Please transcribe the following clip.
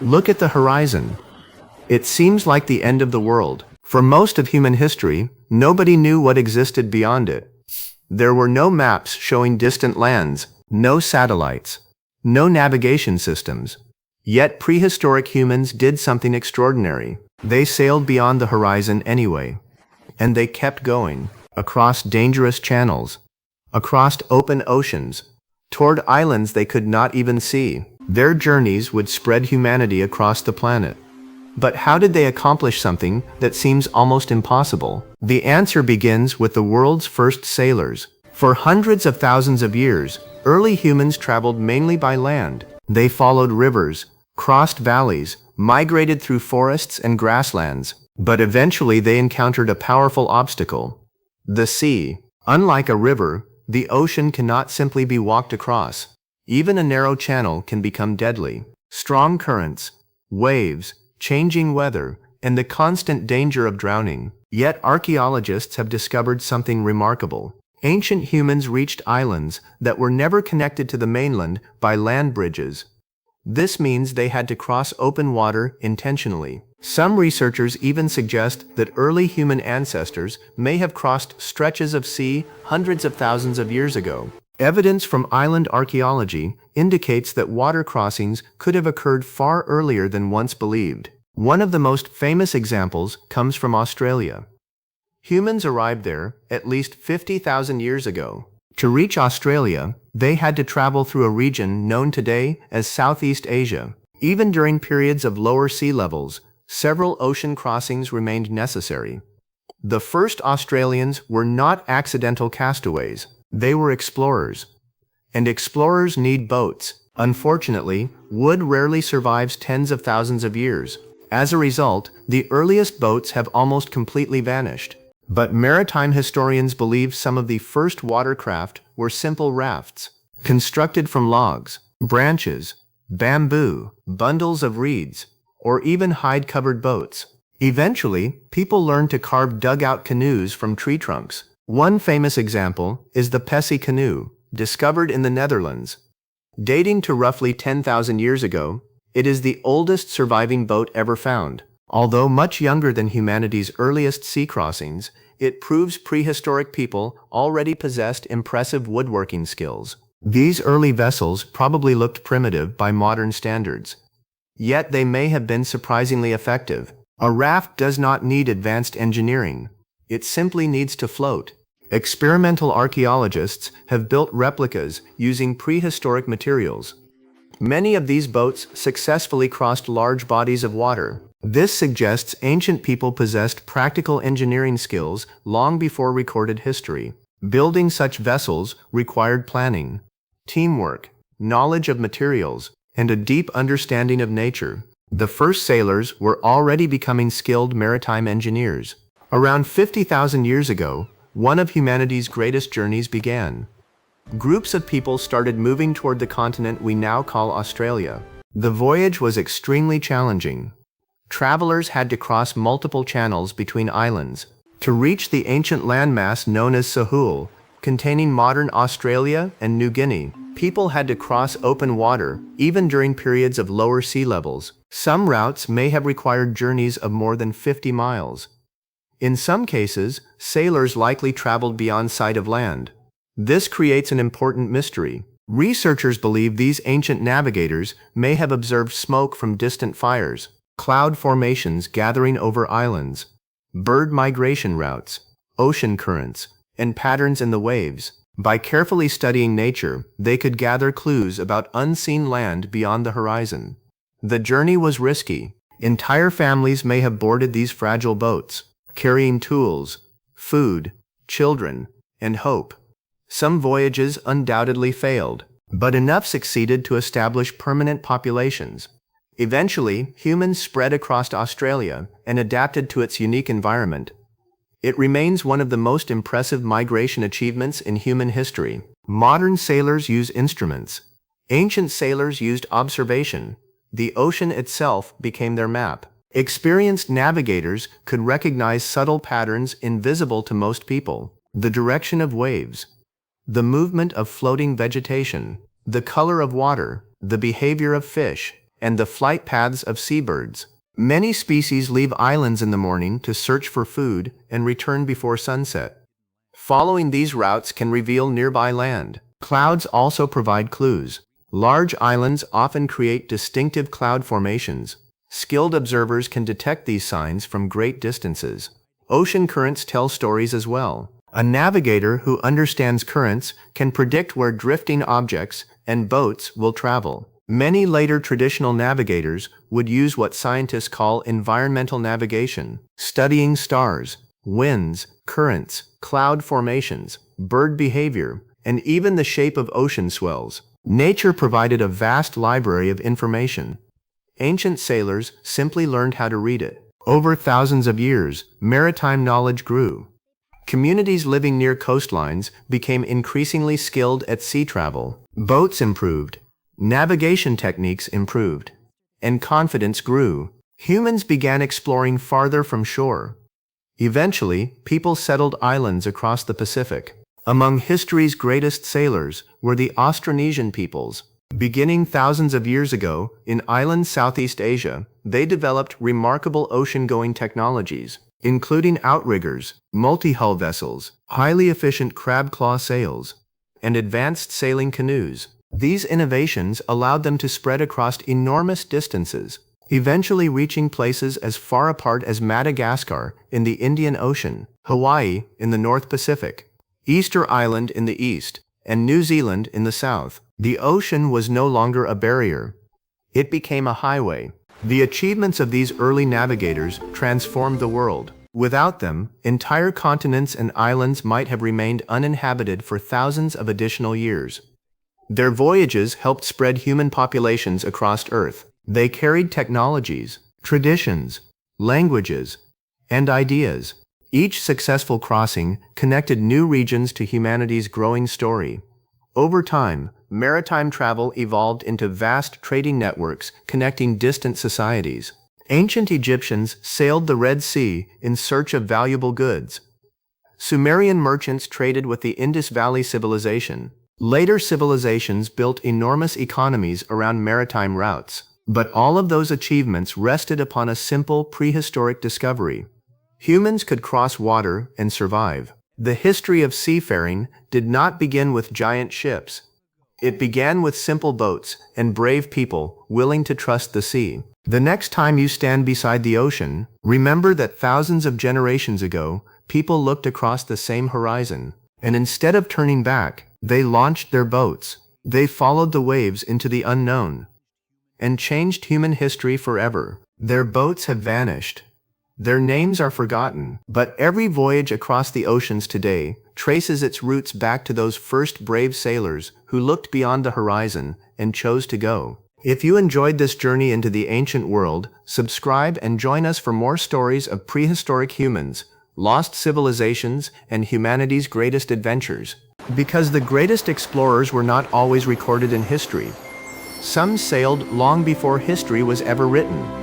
Look at the horizon. It seems like the end of the world. For most of human history, nobody knew what existed beyond it. There were no maps showing distant lands, no satellites, no navigation systems. Yet prehistoric humans did something extraordinary. They sailed beyond the horizon anyway. And they kept going, across dangerous channels, across open oceans, toward islands they could not even see. Their journeys would spread humanity across the planet. But how did they accomplish something that seems almost impossible? The answer begins with the world's first sailors. For hundreds of thousands of years, early humans traveled mainly by land. They followed rivers, crossed valleys, migrated through forests and grasslands. But eventually they encountered a powerful obstacle: the sea. Unlike a river, the ocean cannot simply be walked across. Even a narrow channel can become deadly. Strong currents, waves, changing weather, and the constant danger of drowning. Yet archaeologists have discovered something remarkable. Ancient humans reached islands that were never connected to the mainland by land bridges. This means they had to cross open water intentionally. Some researchers even suggest that early human ancestors may have crossed stretches of sea hundreds of thousands of years ago. Evidence from island archaeology indicates that water crossings could have occurred far earlier than once believed. One of the most famous examples comes from Australia. Humans arrived there at least 50,000 years ago. To reach Australia, they had to travel through a region known today as Southeast Asia. Even during periods of lower sea levels, several ocean crossings remained necessary. The first Australians were not accidental castaways. They were explorers. And explorers need boats. Unfortunately, wood rarely survives tens of thousands of years. As a result, the earliest boats have almost completely vanished. But maritime historians believe some of the first watercraft were simple rafts, constructed from logs, branches, bamboo, bundles of reeds, or even hide-covered boats. Eventually, people learned to carve dugout canoes from tree trunks. One famous example is the Pesse Canoe, discovered in the Netherlands. Dating to roughly 10,000 years ago, it is the oldest surviving boat ever found. Although much younger than humanity's earliest sea crossings, it proves prehistoric people already possessed impressive woodworking skills. These early vessels probably looked primitive by modern standards. Yet they may have been surprisingly effective. A raft does not need advanced engineering. It simply needs to float. Experimental archaeologists have built replicas using prehistoric materials. Many of these boats successfully crossed large bodies of water. This suggests ancient people possessed practical engineering skills long before recorded history. Building such vessels required planning, teamwork, knowledge of materials, and a deep understanding of nature. The first sailors were already becoming skilled maritime engineers. Around 50,000 years ago, one of humanity's greatest journeys began. Groups of people started moving toward the continent we now call Australia. The voyage was extremely challenging. Travelers had to cross multiple channels between islands. To reach the ancient landmass known as Sahul, containing modern Australia and New Guinea, people had to cross open water, even during periods of lower sea levels. Some routes may have required journeys of more than 50 miles. In some cases, sailors likely traveled beyond sight of land. This creates an important mystery. Researchers believe these ancient navigators may have observed smoke from distant fires, cloud formations gathering over islands, bird migration routes, ocean currents, and patterns in the waves. By carefully studying nature, they could gather clues about unseen land beyond the horizon. The journey was risky. Entire families may have boarded these fragile boats, carrying tools, food, children, and hope. Some voyages undoubtedly failed, but enough succeeded to establish permanent populations. Eventually, humans spread across Australia and adapted to its unique environment. It remains one of the most impressive migration achievements in human history. Modern sailors use instruments. Ancient sailors used observation. The ocean itself became their map. Experienced navigators could recognize subtle patterns invisible to most people: the direction of waves, the movement of floating vegetation, the color of water, the behavior of fish. and the flight paths of seabirds. Many species leave islands in the morning to search for food and return before sunset. Following these routes can reveal nearby land. Clouds also provide clues. Large islands often create distinctive cloud formations. Skilled observers can detect these signs from great distances. Ocean currents tell stories as well. A navigator who understands currents can predict where drifting objects and boats will travel. Many later traditional navigators would use what scientists call environmental navigation, studying stars, winds, currents, cloud formations, bird behavior, and even the shape of ocean swells. Nature provided a vast library of information. Ancient sailors simply learned how to read it. Over thousands of years, maritime knowledge grew. Communities living near coastlines became increasingly skilled at sea travel. Boats improved. Navigation techniques improved, and confidence grew. Humans began exploring farther from shore. Eventually, people settled islands across the Pacific. Among history's greatest sailors were the Austronesian peoples. Beginning thousands of years ago in island Southeast Asia, they developed remarkable ocean-going technologies, including outriggers, multi-hull vessels, highly efficient crab claw sails, and advanced sailing canoes. These innovations allowed them to spread across enormous distances, eventually reaching places as far apart as Madagascar in the Indian Ocean, Hawaii in the North Pacific, Easter Island in the east, and New Zealand in the south. The ocean was no longer a barrier. It became a highway. The achievements of these early navigators transformed the world. Without them, entire continents and islands might have remained uninhabited for thousands of additional years. Their voyages helped spread human populations across Earth. They carried technologies, traditions, languages, and ideas. Each successful crossing connected new regions to humanity's growing story. Over time, maritime travel evolved into vast trading networks connecting distant societies. Ancient Egyptians sailed the Red Sea in search of valuable goods. Sumerian merchants traded with the Indus Valley civilization. Later civilizations built enormous economies around maritime routes. But all of those achievements rested upon a simple prehistoric discovery. Humans could cross water and survive. The history of seafaring did not begin with giant ships. It began with simple boats and brave people willing to trust the sea. The next time you stand beside the ocean, remember that thousands of generations ago, people looked across the same horizon, and instead of turning back, they launched their boats. They followed the waves into the unknown and changed human history forever. Their boats have vanished. Their names are forgotten, but every voyage across the oceans today traces its roots back to those first brave sailors who looked beyond the horizon and chose to go. If you enjoyed this journey into the ancient world, subscribe and join us for more stories of prehistoric humans, lost civilizations, and humanity's greatest adventures. Because the greatest explorers were not always recorded in history. Some sailed long before history was ever written.